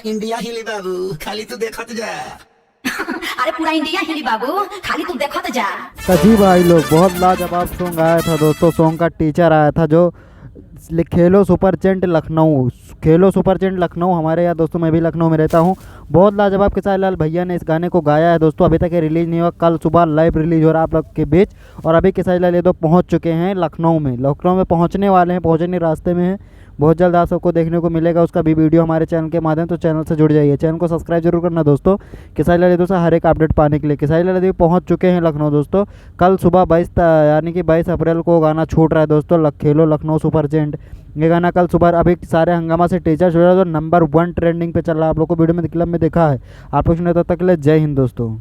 India हिले बाबू, खाली तू देखत जा। अरे पूरा इंडिया हिली बाबू, खाली तू देखत जा। तो जी भाई लोग, बहुत लाजवाब सॉन्ग आया था दोस्तों। सॉन्ग का टीचर आया था जो खेलो सुपर चेंट लखनऊ, खेलो सुपर चेंट लखनऊ हमारे यहाँ दोस्तों, मैं भी लखनऊ में रहता हूँ। बहुत लाजवाब खेसारी लाल भैया ने इस गाने को गाया है दोस्तों। अभी तक ये रिलीज़ नहीं हुआ, कल सुबह लाइव रिलीज हो रहा है आप लोग के बीच। और अभी खेसारी लाल यादव पहुँच चुके हैं लखनऊ में, पहुँचने वाले हैं, पहुँचने रास्ते में हैं। बहुत जल्द आप सबको देखने को मिलेगा उसका भी वीडियो हमारे चैनल के माध्यम, तो चैनल से जुड़ जाइए, चैनल को सब्सक्राइब जरूर करना दोस्तों, खेसारी लाल यादव से हर एक अपडेट पाने के लिए। खेसारी लाल यादव पहुंच चुके हैं लखनऊ दोस्तों। कल सुबह 22 यानी कि 22 अप्रैल को गाना छूट रहा है दोस्तों, खेलो लखनऊ सुपर चेंट। ये गाना कल सुबह अभी सारे हंगामा से टीचर छूट रहा है, तो नंबर 1 ट्रेंडिंग पे चल रहा है। आप लोग को वीडियो में क्लब में देखा है। आप लोग सुने, तब तक के लिए जय हिंद दोस्तों।